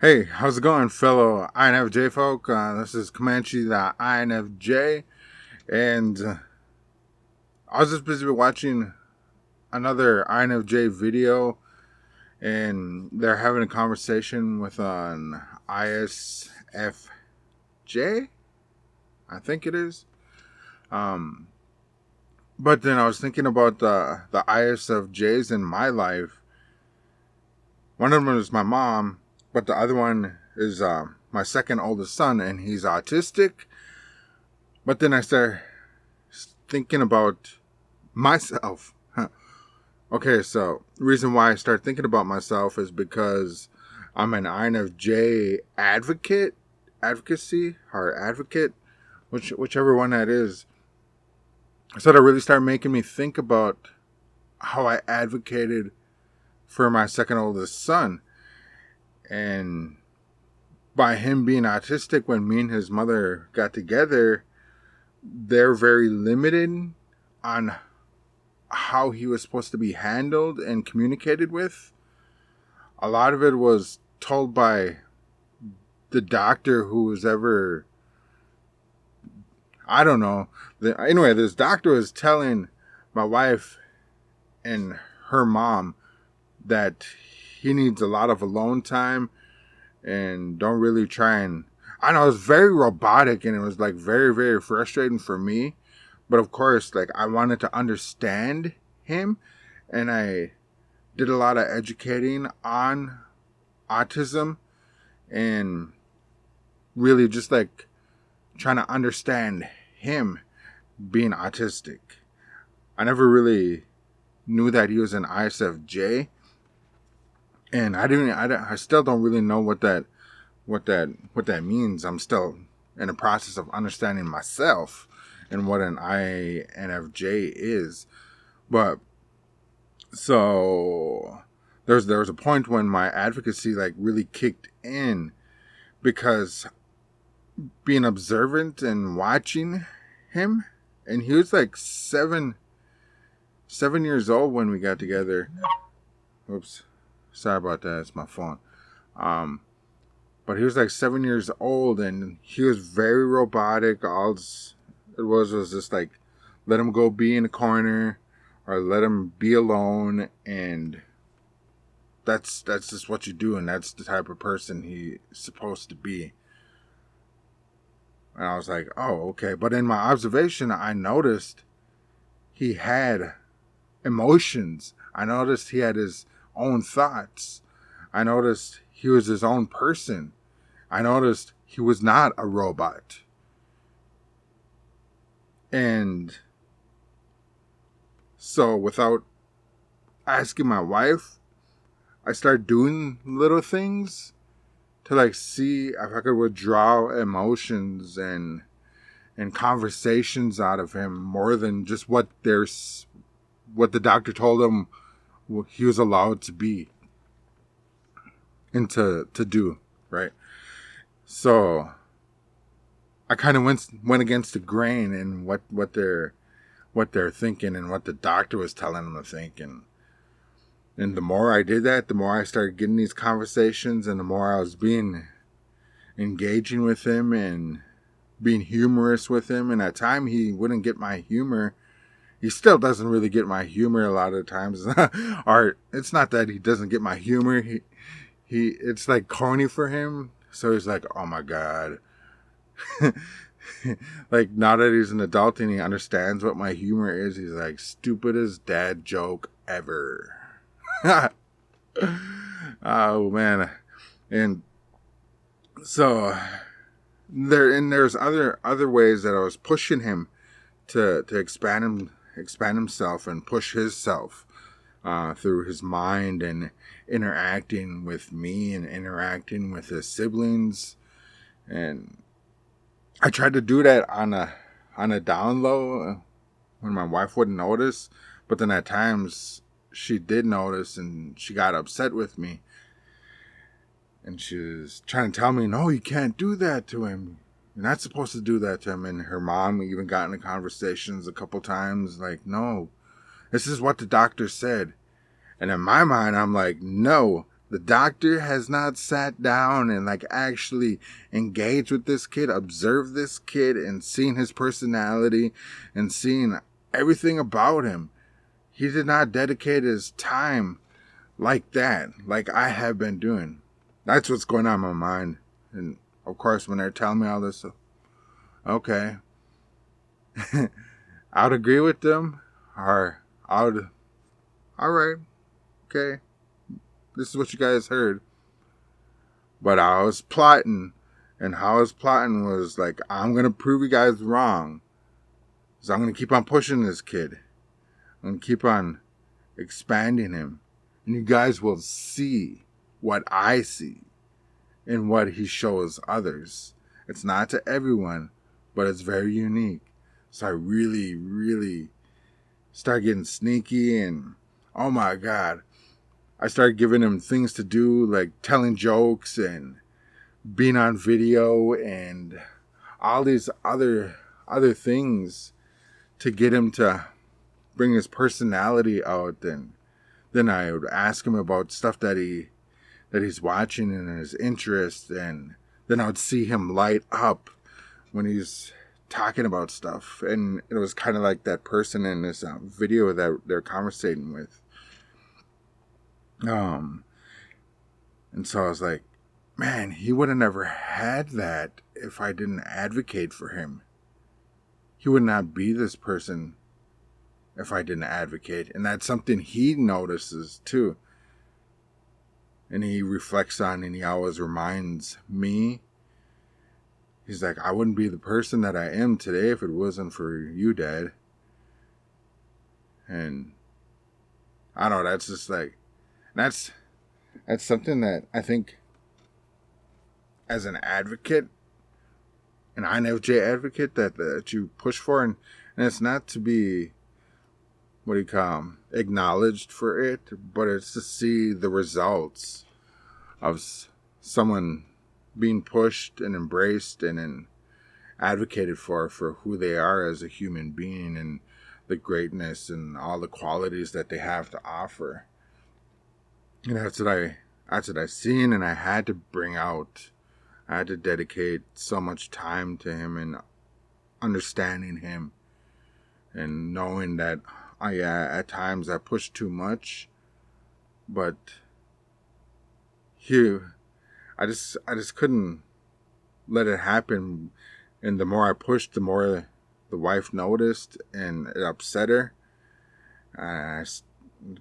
Hey, how's it going, fellow INFJ folk? This is Comanche the INFJ, and I was just busy watching another INFJ video, and they're having a conversation with an ISFJ, I think it is. But then I was thinking about the ISFJs in my life. One of them is my mom, but the other one is my second oldest son, and he's autistic. But then I started thinking about myself. Okay, so the reason why I started thinking about myself is because I'm an INFJ advocacy, or advocate, whichever one that is. So that really started making me think about how I advocated for my second oldest son. And by him being autistic, when me and his mother got together, they're very limited on how he was supposed to be handled and communicated with. A lot of it was told by the doctor who was ever, I don't know. Anyway, this doctor was telling my wife and her mom that he needs a lot of alone time and don't really try and... I know, it was very robotic and it was like very, very frustrating for me. But of course, like, I wanted to understand him, and I did a lot of educating on autism and really just like trying to understand him being autistic. I never really knew that he was an ISFJ, and I still don't really know what that means. I'm still in the process of understanding myself and what an INFJ is. But so there was a point when my advocacy like really kicked in, because being observant and watching him, and he was like 7 years old when we got together. Oops, sorry about that. It's my phone. But he was like 7 years old, and he was very robotic. All it was just like, let him go be in a corner, or let him be alone, and that's just what you do, and that's the type of person he's supposed to be. And I was like, oh, okay. But in my observation, I noticed he had emotions. I noticed he had his own thoughts. I noticed he was his own person. I noticed he was not a robot. And so without asking my wife, I started doing little things to like see if I could withdraw emotions and conversations out of him more than just what the doctor told him he was allowed to be and to do, right? So I kind of went against the grain in what they're thinking and what the doctor was telling them to think. And the more I did that, the more I started getting these conversations, and the more I was engaging with him and being humorous with him. And at times he wouldn't get my humor. He still doesn't really get my humor a lot of times. Or it's not that he doesn't get my humor. He it's like corny for him. So he's like, oh my God. Like, now that he's an adult and he understands what my humor is, he's like, stupidest dad joke ever. Oh man. And so there's other ways that I was pushing him to expand himself and push himself through his mind, and interacting with me and interacting with his siblings. And I tried to do that on a down low when my wife wouldn't notice, but then at times she did notice and she got upset with me. And she was trying to tell me, no, you can't do that to him. You're not supposed to do that to him. And her mom even got into conversations a couple times like, no, this is what the doctor said. And in my mind, I'm like, no, The doctor has not sat down and like actually engaged with this kid, observed this kid, and seen his personality and seen everything about him. He did not dedicate his time like that, like I have been doing. That's what's going on in my mind. And of course, when they're telling me all this, okay, I would agree with them, or I would, all right, okay, this is what you guys heard. But I was plotting, and how I was plotting was like, I'm going to prove you guys wrong. So I'm going to keep on pushing this kid. I'm going to keep on expanding him. And you guys will see what I see and what he shows others. It's not to everyone, but it's very unique. So I really, really started getting sneaky, and oh my God, I started giving him things to do, like telling jokes and being on video and all these other things to get him to bring his personality out. And then I would ask him about stuff that he's watching and his interest, and then I would see him light up when he's talking about stuff. And it was kind of like that person in this video that they're conversating with. And so I was like, man, he would have never had that if I didn't advocate for him. He would not be this person if I didn't advocate. And that's something he notices too. And he reflects on, and he always reminds me. He's like, I wouldn't be the person that I am today if it wasn't for you, Dad. And I don't know, that's just like, that's something that I think as an advocate, an INFJ advocate, that you push for. And it's not to be, what do you call them, acknowledged for it, but it's to see the results of someone being pushed and embraced and advocated for who they are as a human being, and the greatness and all the qualities that they have to offer. And that's what I seen, and I had to bring out. I had to dedicate so much time to him and understanding him, and knowing that at times I pushed too much, but I just couldn't let it happen. And the more I pushed, the more the wife noticed, and it upset her. I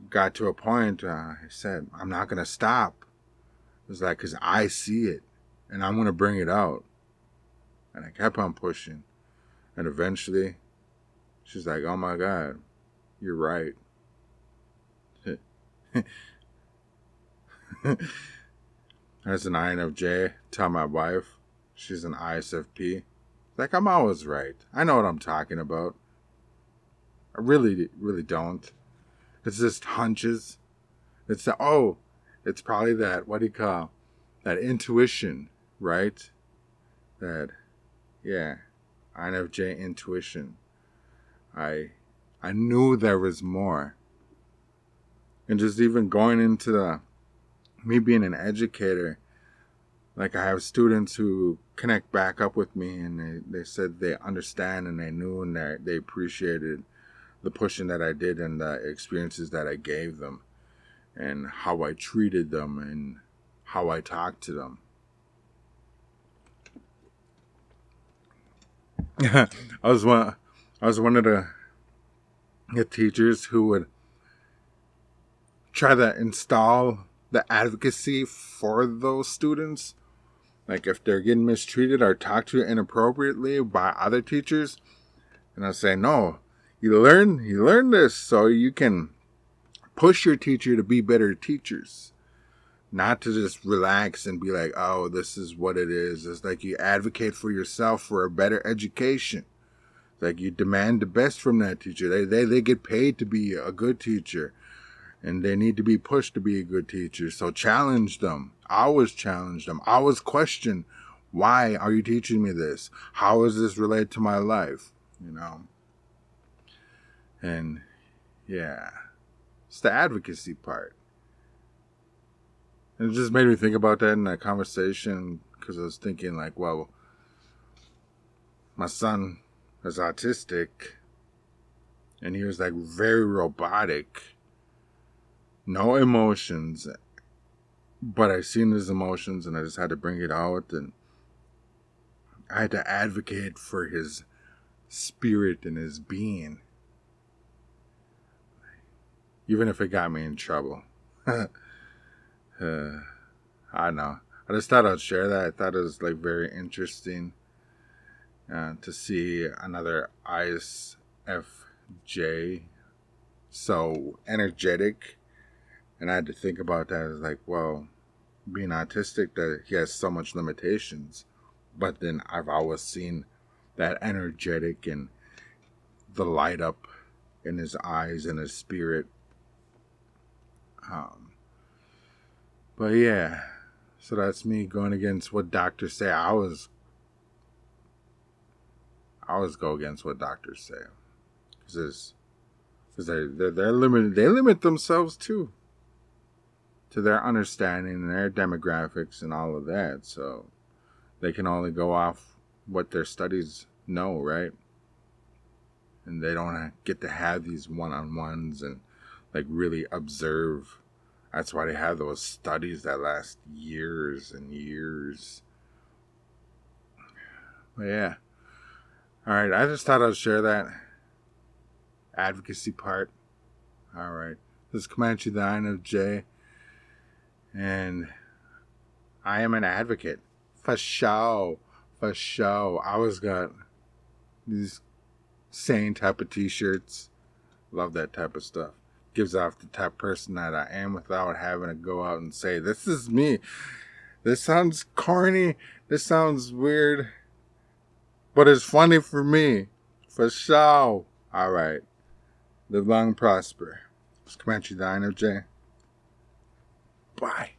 got to a point, I said, I'm not going to stop. It was like, because I see it, and I'm going to bring it out. And I kept on pushing. And eventually, she's like, oh my God, you're right. As an INFJ, tell my wife, she's an ISFP. Like, I'm always right. I know what I'm talking about. I really, really don't. It's just hunches. It's probably that, what do you call, that intuition, right? That, yeah, INFJ intuition. I knew there was more. And just even going into me being an educator, like I have students who connect back up with me, and they said they understand, and they knew, and they appreciated the pushing that I did, and the experiences that I gave them, and how I treated them, and how I talked to them. I was one of the teachers who would try to install the advocacy for those students. Like if they're getting mistreated or talked to inappropriately by other teachers, and I say, no, you learn this so you can push your teacher to be better teachers. Not to just relax and be like, oh, this is what it is. It's like you advocate for yourself for a better education. It's like you demand the best from that teacher. They get paid to be a good teacher, and they need to be pushed to be a good teacher. So challenge them. Always challenge them. Always question, why are you teaching me this? How does this relate to my life? You know? And yeah, it's the advocacy part. And it just made me think about that in that conversation, because I was thinking like, well, my son is autistic and he was like very robotic, no emotions, but I seen his emotions and I just had to bring it out, and I had to advocate for his spirit and his being, even if it got me in trouble. I know. I just thought I'd share that. I thought it was like very interesting to see another ISFJ so energetic, and I had to think about that. It's like, well, being autistic, that he has so much limitations, but then I've always seen that energetic and the light up in his eyes and his spirit. But yeah, so that's me going against what doctors say. I always go against what doctors say, because they're limited. They limit themselves too, to their understanding and their demographics and all of that. So they can only go off what their studies know, right? And they don't get to have these one-on-ones and like really observe. That's why they have those studies that last years and years. But yeah. Alright, I just thought I'd share that advocacy part. Alright. This is Comanche the INFJ. And I am an advocate. For sure. For sure. I always got these sane type of t-shirts. Love that type of stuff. Gives off the type of person that I am without having to go out and say, this is me. This sounds corny. This sounds weird. But it's funny for me. For sure. Alright. Live long and prosper. It's Comanche the INFJ. Bye.